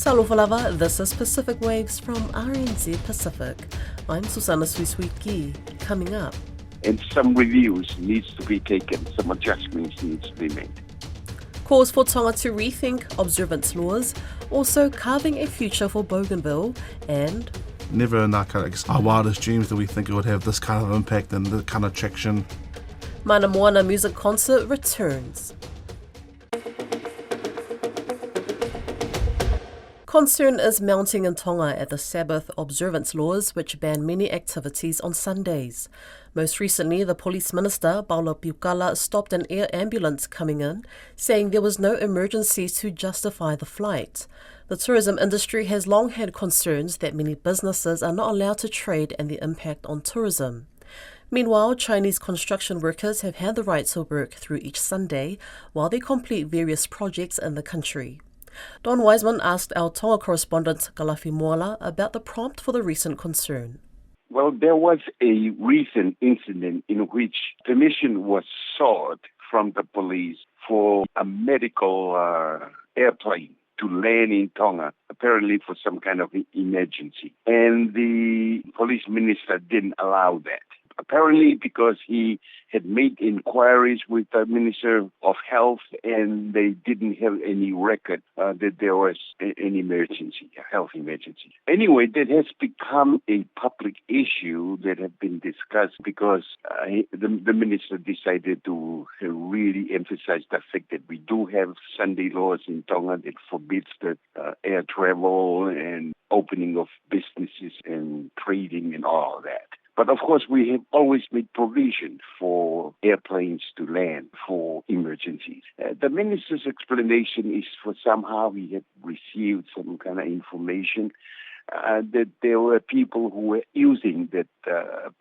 Salofalava, this is Pacific Waves from RNZ Pacific. I'm Susanna Swiswiki. Coming up. And some reviews needs to be taken, some adjustments needs to be made. Calls for Tonga to rethink observance laws, also carving a future for Bougainville, and never in our wildest dreams did we think it would have this kind of impact and the kind of traction. Moana music concert returns. Concern is mounting in Tonga at the Sabbath observance laws, which ban many activities on Sundays. Most recently, the police minister, Paula Piukala, stopped an air ambulance coming in, saying there was no emergency to justify the flight. The tourism industry has long had concerns that many businesses are not allowed to trade and the impact on tourism. Meanwhile, Chinese construction workers have had the right to work through each Sunday while they complete various projects in the country. Don Wiseman asked our Tonga correspondent Kalafi Moana about the prompt for the recent concern. Well, there was a recent incident in which permission was sought from the police for a medical airplane to land in Tonga, apparently for some kind of emergency. And the police minister didn't allow that. Apparently because he had made inquiries with the Minister of Health and they didn't have any record that there was an emergency, a health emergency. Anyway, that has become a public issue that has been discussed because the minister decided to really emphasize the fact that we do have Sunday laws in Tonga that forbids the air travel and opening of businesses and trading and all of that. But of course, we have always made provision for airplanes to land for emergencies. The minister's explanation is for somehow he had received some kind of information that there were people who were using that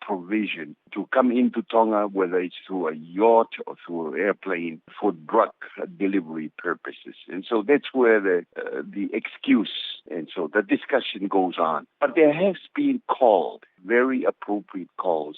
provision to come into Tonga, whether it's through a yacht or through an airplane, for drug delivery purposes. And so that's where the excuse, and so the discussion goes on. But there has been very appropriate calls,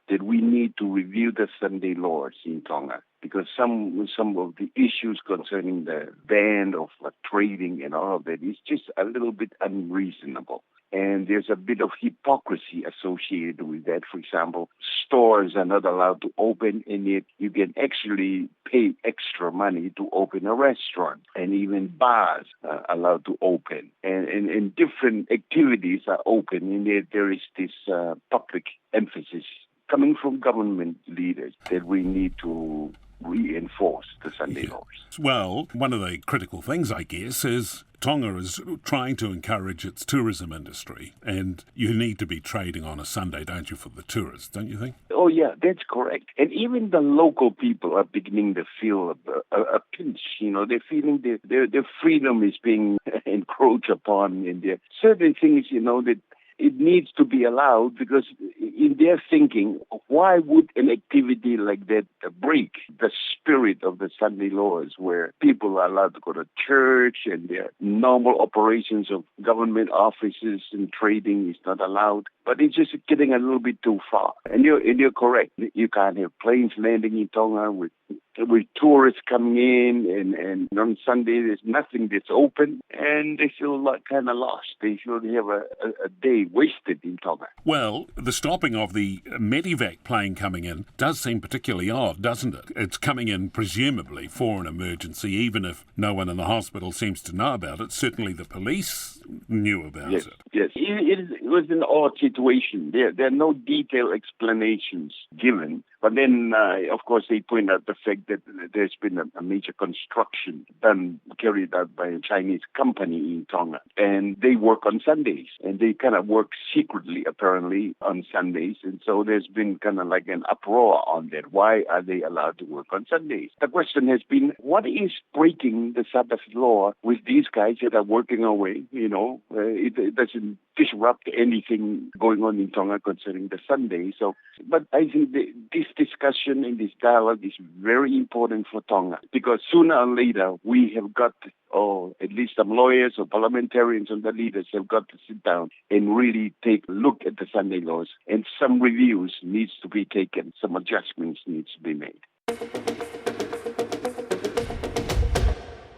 that we need to review the Sunday laws in Tonga, because some of the issues concerning the ban of trading and all of that is just a little bit unreasonable. And there's a bit of hypocrisy associated with that. For example, stores are not allowed to open, and yet you can actually pay extra money to open a restaurant, and even bars are allowed to open. And different activities are open, and yet there is this public emphasis coming from government leaders that we need to reinforce the Sunday laws. Well, one of the critical things, I guess, is Tonga is trying to encourage its tourism industry, and you need to be trading on a Sunday, don't you, for the tourists, don't you think? Oh, yeah, that's correct. And even the local people are beginning to feel a pinch. You know, they're feeling their freedom is being encroached upon, and there are certain things, you know, that it needs to be allowed, because in their thinking, why would an activity like that break the spirit of the Sunday laws, where people are allowed to go to church and their normal operations of government offices and trading is not allowed? But it's just getting a little bit too far. And you're correct. You can't have planes landing in Tonga with tourists coming in, and on Sunday there's nothing that's open, and they feel kind of lost. They feel they have a day wasted in Tonga. Well, the stopping of the Medivac plane coming in does seem particularly odd, doesn't it? It's coming in presumably for an emergency, even if no one in the hospital seems to know about it. Certainly the police knew about it. Yes, it was an odd situation. There are no detailed explanations given. But then, of course, they point out the fact that there's been a major construction carried out by a Chinese company in Tonga. And they work on Sundays. And they kind of work secretly, apparently, on Sundays. And so there's been kind of like an uproar on that. Why are they allowed to work on Sundays? The question has been, what is breaking the Sabbath law with these guys that are working away? You know, it doesn't disrupt anything going on in Tonga concerning the Sunday. So, but I think this discussion and this dialogue is very important for Tonga, because sooner or later we have got, or at least some lawyers or parliamentarians and the leaders have got to sit down and really take a look at the Sunday laws, and some reviews needs to be taken, some adjustments needs to be made.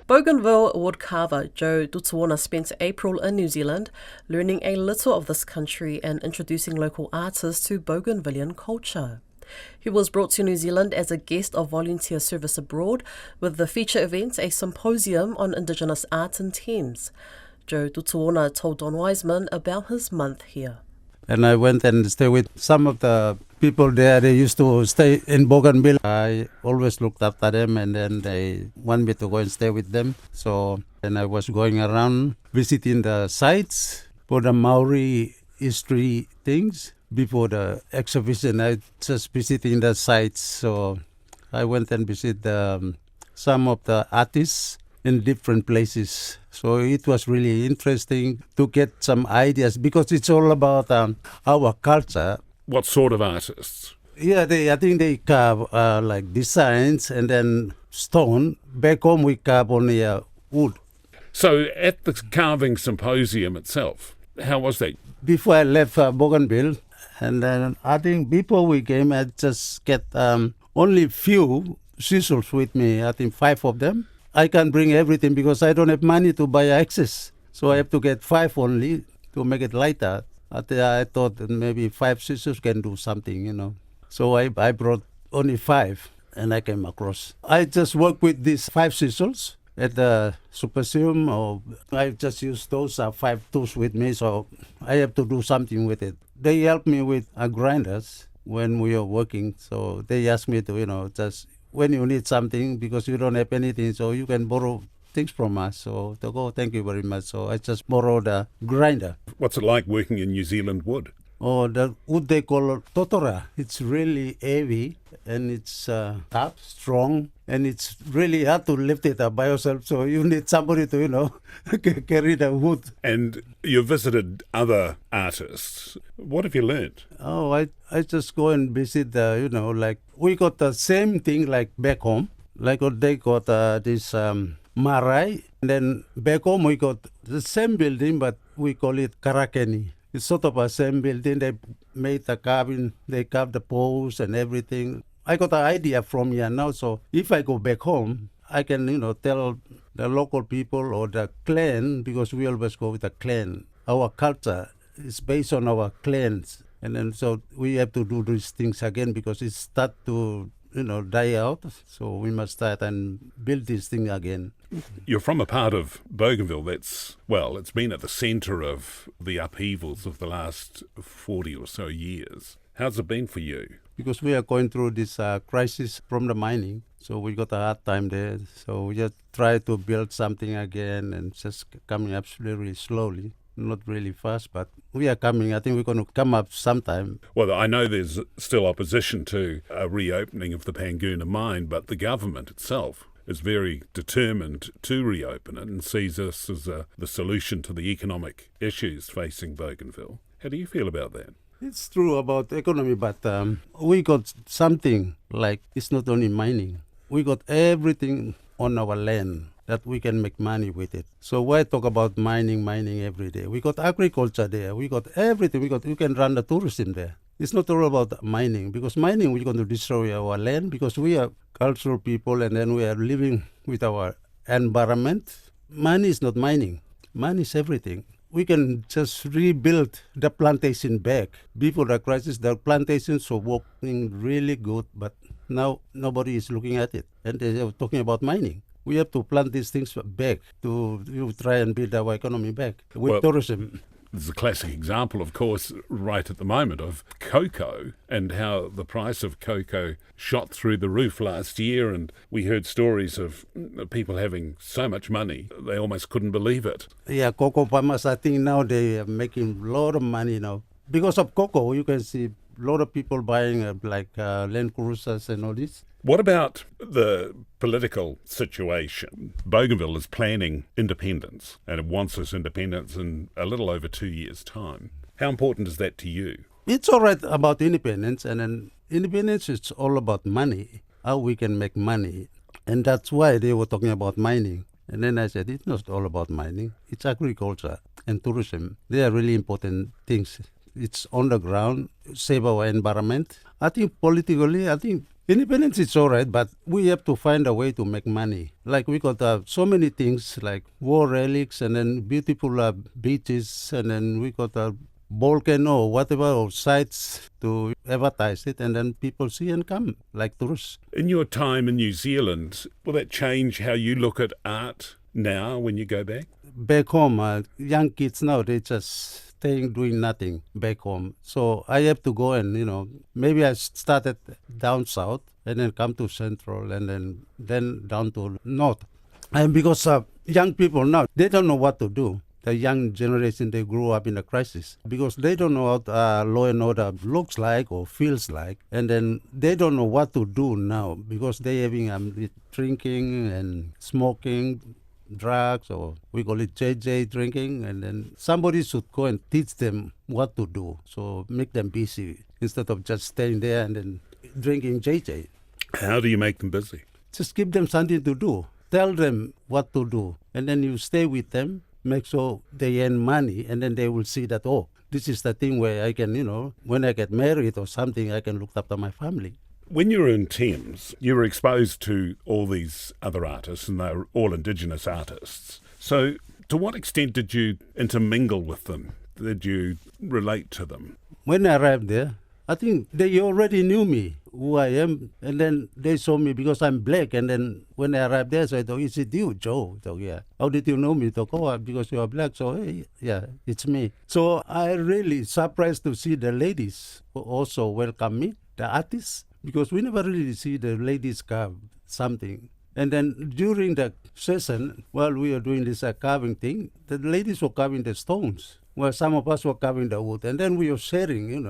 Bougainville wood carver Joe Dutuona spent April in New Zealand learning a little of this country and introducing local artists to Bougainvillean culture. He was brought to New Zealand as a guest of Volunteer Service Abroad, with the feature event a symposium on Indigenous art in Thames. Joe Dutuona told Don Wiseman about his month here. And I went and stayed with some of the people there. They used to stay in Bougainville. I always looked after them, and then they want me to go and stay with them. So, and I was going around visiting the sites for the Maori history things. Before the exhibition, I just visiting the sites. So I went and visited some of the artists in different places. So it was really interesting to get some ideas because it's all about our culture. What sort of artists? Yeah, I think they carve like designs and then stone. Back home we carve only wood. So at the carving symposium itself, how was that? Before I left Bougainville, and then I think before we came, I just get only few scissors with me. I think 5 of them. I can't bring everything because I don't have money to buy excess. So I have to get 5 only to make it lighter. I thought that maybe 5 scissors can do something. So I brought only 5 and I came across. I just work with these 5 scissors at the symposium, or I just use those 5 tools with me, so I have to do something with it. They help me with grinders when we are working, so they ask me to, just when you need something because you don't have anything, so you can borrow things from us. So they go, thank you very much. So I just borrowed a grinder. What's it like working in New Zealand wood? Oh, the wood they call totora. It's really heavy and it's tough, strong, and it's really hard to lift it up by yourself. So you need somebody to, carry the wood. And you visited other artists. What have you learnt? Oh, I just go and visit, like we got the same thing like back home. Like they got this marae. And then back home we got the same building, but we call it karakeni. It's sort of a same building. They made the cabin, they carved the poles and everything. I got an idea from here now, so if I go back home, I can, tell the local people or the clan, because we always go with the clan. Our culture is based on our clans. And then so we have to do these things again because it start to, die out. So we must start and build this thing again. You're from a part of Bougainville that's, it's been at the centre of the upheavals of the last 40 or so years. How's it been for you? Because we are going through this crisis from the mining, so we got a hard time there. So we just try to build something again and just coming up really slowly. Not really fast, but we are coming. I think we're going to come up sometime. Well, I know there's still opposition to a reopening of the Panguna mine, but the government itself is very determined to reopen it and sees this as the solution to the economic issues facing Bougainville. How do you feel about that? It's true about economy, but we got something like it's not only mining. We got everything on our land that we can make money with it. So why talk about mining every day? We got agriculture there. We got everything. You can run the tourism there. It's not all about mining, because mining we're going to destroy our land because we are cultural people and then we are living with our environment. Money is not mining. Money is everything. We can just rebuild the plantation back. Before the crisis, the plantations were working really good, but now nobody is looking at it. And they are talking about mining. We have to plant these things back to try and build our economy back with tourism. There's a classic example, of course, right at the moment of cocoa and how the price of cocoa shot through the roof last year, and we heard stories of people having so much money they almost couldn't believe it. Yeah, cocoa farmers, I think now they are making a lot of money now. Because of cocoa, you can see a lot of people buying Land Cruisers and all this. What about the political situation? Bougainville is planning independence, and it wants its independence in a little over 2 years' time. How important is that to you? It's all right about independence, and then independence is all about money, how we can make money. And that's why they were talking about mining. And then I said, it's not all about mining. It's agriculture and tourism. They are really important things. It's on the ground, save our environment. I think politically, Independence is all right, but we have to find a way to make money. Like we got so many things like war relics and then beautiful beaches, and then we got a volcano or whatever, or sites to advertise it, and then people see and come like tourists. In your time in New Zealand, will that change how you look at art now when you go back? Back home, young kids now, they just staying doing nothing back home. So I have to go and, maybe I started down south and then come to central and then down to north. And because young people now, they don't know what to do. The young generation, they grew up in a crisis because they don't know what law and order looks like or feels like. And then they don't know what to do now because they're having drinking and smoking, drugs, or we call it JJ drinking. And then somebody should go and teach them what to do. So make them busy instead of just staying there and then drinking JJ. How do you make them busy? Just give them something to do. Tell them what to do. And then you stay with them. Make sure they earn money, and then they will see that, this is the thing where I can, when I get married or something, I can look after my family. When you were in Thames, you were exposed to all these other artists, and they were all Indigenous artists. So to what extent did you intermingle with them? Did you relate to them? When I arrived there, I think they already knew me, who I am, and then they saw me because I'm black. And then when I arrived there, so I thought, is it you, Joe? So yeah. How did you know me? So, because you are black. So hey, yeah, it's me. So I really surprised to see the ladies who also welcome me, the artists, because we never really see the ladies carve something. And then during the session, while we were doing this carving thing, the ladies were carving the stones, while some of us were carving the wood. And then we were sharing,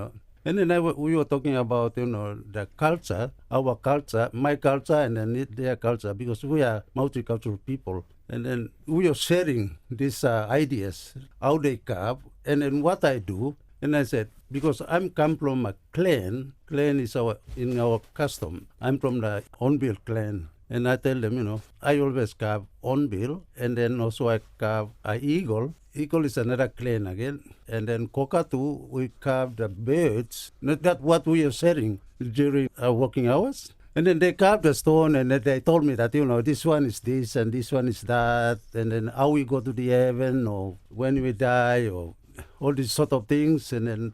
And then we were talking about, the culture, our culture, my culture, and then their culture, because we are multicultural people. And then we are sharing these ideas, how they carve, and then what I do. And I said, because I'm come from a clan is in our custom. I'm from the Hornbill clan. And I tell them, I always carve hornbill, and then also I carve an eagle. Eagle is another clan again. And then cockatoo, we carve the birds. Not that what we are sharing during our working hours. And then they carved the stone, and then they told me that, this one is this and this one is that. And then how we go to the heaven, or when we die, or all these sort of things. And then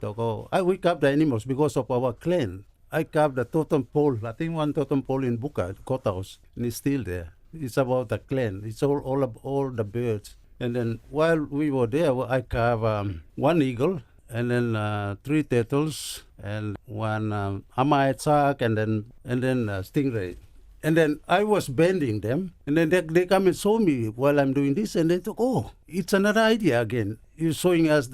we carve the animals because of our clan. I carved the totem pole. I think one totem pole in Buka, courthouse, and it's still there. It's about the clan. It's all the birds. And then while we were there, I carved one eagle, and then 3 turtles, and one hammerhead shark, and then stingray. And then I was bending them, and then they come and show me while I'm doing this, and they thought, it's another idea again. You're showing us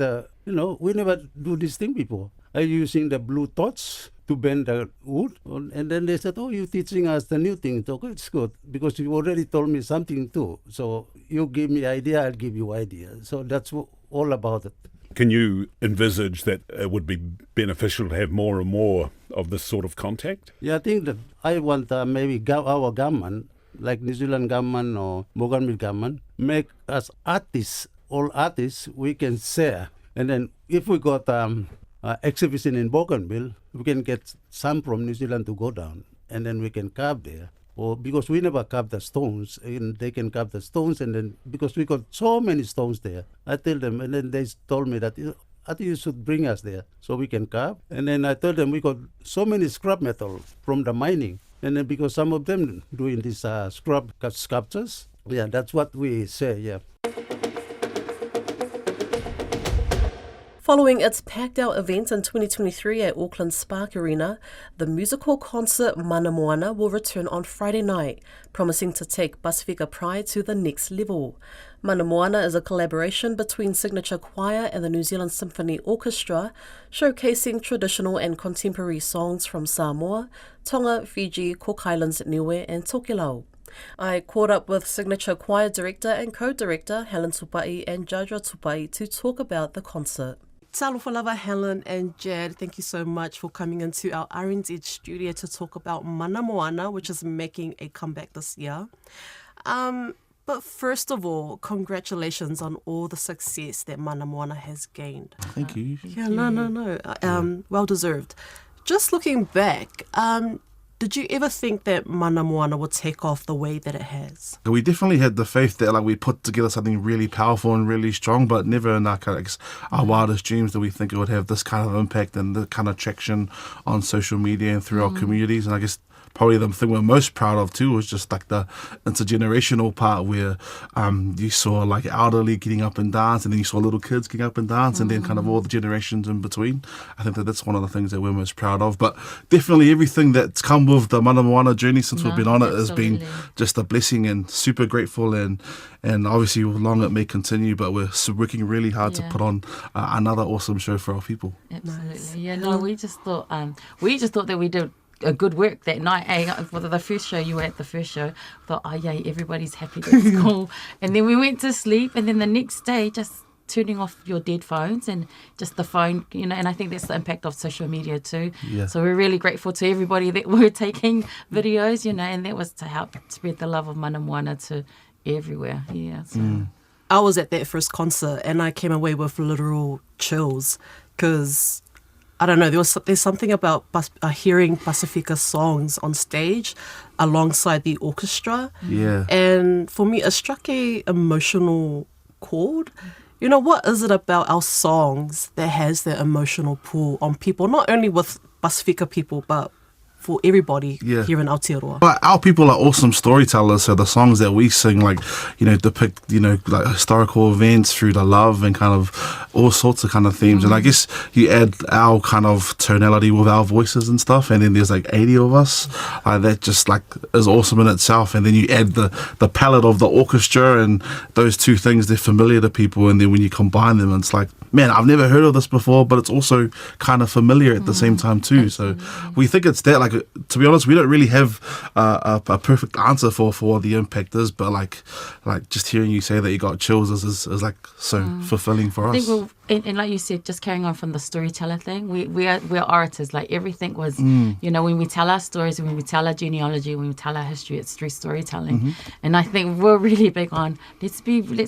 we never do this thing before. Are you using the blue torch to bend the wood? And then they said, you're teaching us the new thing. So it's good, because you already told me something too. So you give me idea, I'll give you idea. So that's all about it. Can you envisage that it would be beneficial to have more and more of this sort of contact? Yeah, I think that I want maybe our government, like New Zealand government or Bougainville government, make us artists, all artists, we can share. And then if we got exhibition in Bougainville, we can get some from New Zealand to go down, and then we can carve there. Or because we never carve the stones, and they can carve the stones, and then because we got so many stones there, I tell them, and then they told me that I think you should bring us there so we can carve. And then I told them we got so many scrap metal from the mining, and then because some of them doing these scrap sculptures, yeah, that's what we say, yeah. Following its packed-out event in 2023 at Auckland's Spark Arena, the musical concert Moana will return on Friday night, promising to take Pasifika Pride to the next level. Moana is a collaboration between Signature Choir and the New Zealand Symphony Orchestra, showcasing traditional and contemporary songs from Samoa, Tonga, Fiji, Cook Islands, Niue and Tokelau. I caught up with Signature Choir Director and Co-Director Helen Tupai and Jadra Tupai to talk about the concert. Talofa lava, Helen and Jad, thank you so much for coming into our RNZ studio to talk about Moana, which is making a comeback this year. But first of all, congratulations on all the success that Moana has gained. Thank you. No. Well deserved. Just looking back, Did you ever think that Mana Moana would take off the way that it has? We definitely had the faith that like we put together something really powerful and really strong, but never in our wildest dreams did we think it would have this kind of impact and the kind of traction on social media and through our communities. And I guess probably the thing we're most proud of too was just like the intergenerational part where you saw like elderly getting up and dance, and then you saw little kids getting up and dance, and then kind of all the generations in between. I think that's one of the things that we're most proud of. But definitely everything that's come with the Mana Moana journey since we've been on it has been just a blessing, and super grateful, and obviously long it may continue, but we're working really hard to put on another awesome show for our people. Absolutely. Yeah, no, we just thought that we did a good work that night. For the first show, you were at the first show, thought, oh yeah, everybody's happy, that's cool. And then we went to sleep, and then the next day, just turning off your dead phones and just the phone, and I think that's the impact of social media too. Yeah. So we're really grateful to everybody that were taking videos, and that was to help spread the love of Mana Moana to everywhere. Yeah. So. I was at that first concert and I came away with literal chills because, I don't know, there's something about hearing Pasifika songs on stage alongside the orchestra. Yeah. And for me, it struck a emotional chord. What is it about our songs that has that emotional pull on people, not only with Pasifika people, but for everybody here in Aotearoa? But our people are awesome storytellers, so the songs that we sing depict like historical events through the love and kind of all sorts of kind of themes. And I guess you add our kind of tonality with our voices and stuff, and then there's like 80 of us, that just like is awesome in itself. And then you add the palette of the orchestra, and those two things, they're familiar to people, and then when you combine them, it's like, man, I've never heard of this before, but it's also kind of familiar at the same time too. Absolutely. So we think it's that, like, to be honest, we don't really have a perfect answer for what the impact is, but like just hearing you say that you got chills is like so fulfilling for us. I think and like you said, just carrying on from the storyteller thing, we're orators. Like everything was, when we tell our stories, when we tell our genealogy, when we tell our history, it's through storytelling. And I think we're really big on let's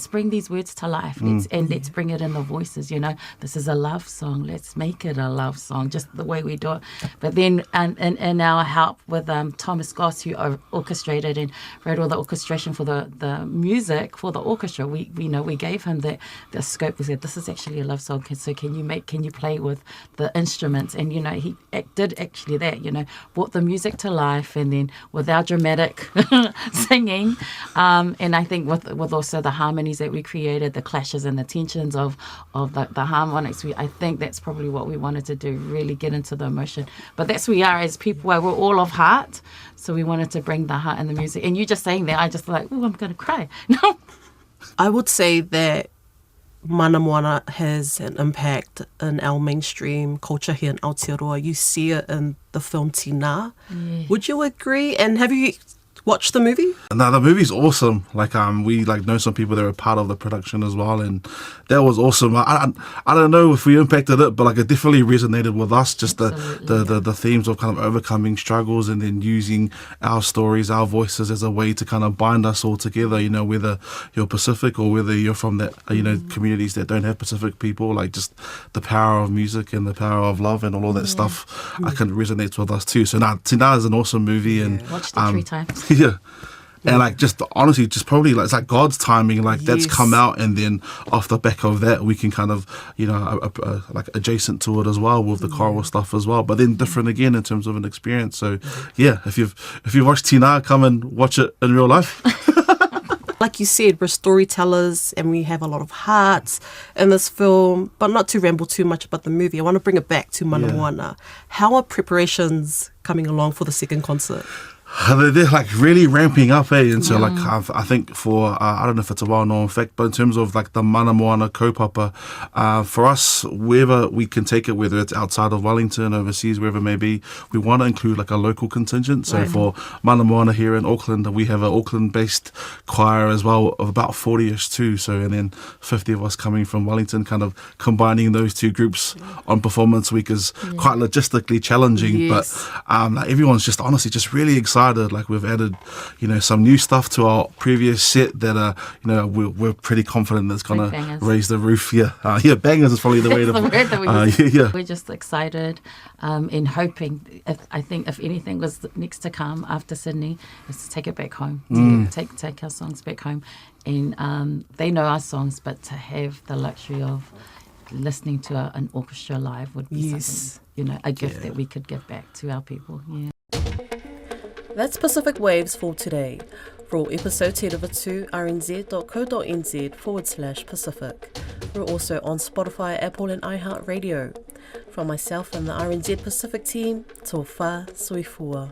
bring these words to life, let's bring it in the voices. This is a love song. Let's make it a love song, just the way we do it. But then, and our help with Thomas Goss, who orchestrated and wrote all the orchestration for the music for the orchestra, we gave him the scope. We said, this is actually a love song, so can you play with the instruments? And he did actually that, brought the music to life, and then with our dramatic singing, and I think with also the harmonies that we created, the clashes and the tensions of the harmonics, I think that's probably what we wanted to do, really get into the emotion. But that's who we are as people. We're all of heart, so we wanted to bring the heart in the music. And you just saying that, I just like, oh, I'm going to cry. No, I would say that Mana Moana has an impact in our mainstream culture here in Aotearoa. You see it in the film Tina. Yeah. Would you agree? And have you watched the movie? No, the movie's awesome. We know some people that were part of the production as well, and that was awesome. I don't know if we impacted it, but it definitely resonated with us. Just the themes of kind of overcoming struggles, and then using our stories, our voices as a way to kind of bind us all together. Whether you're Pacific or whether you're from that communities that don't have Pacific people, just the power of music and the power of love and all of that stuff. I can resonate with us too. So Tina is an awesome movie, and watched it 3 times. Yeah. And just honestly, just probably it's like God's timing, that's come out, and then off the back of that we can kind of adjacent to it as well with the choral stuff as well, but then different again in terms of an experience. So yeah, if you've watched Tina, come and watch it in real life. Like you said, we're storytellers and we have a lot of hearts in this film, but not to ramble too much about the movie. I want to bring it back to Mana Moana. How are preparations coming along for the second concert? They're really ramping up, and so I think for I don't know if it's a well-known fact, but in terms of the Mana Moana kaupapa, for us, wherever we can take it, whether it's outside of Wellington, overseas, wherever it may be, we want to include a local contingent. So for Mana Moana here in Auckland, we have an Auckland-based choir as well of about 40ish too. So and then 50 of us coming from Wellington, kind of combining those two groups on performance week is quite logistically challenging. But everyone's just honestly just really excited excited. Like we've added, some new stuff to our previous set that we're pretty confident that's gonna bangers. raise the roof. Yeah, bangers is probably the way to. That's the word that we use. Yeah. We're just excited and hoping. I think if anything was next to come after Sydney, is to take it back home. Take our songs back home, and they know our songs, but to have the luxury of listening to an orchestra live would be something, a gift that we could give back to our people. Yeah. That's Pacific Waves for today. For all episodes, head over to rnz.co.nz/Pacific. We're also on Spotify, Apple and iHeartRadio. From myself and the RNZ Pacific team, tō whā sui fua.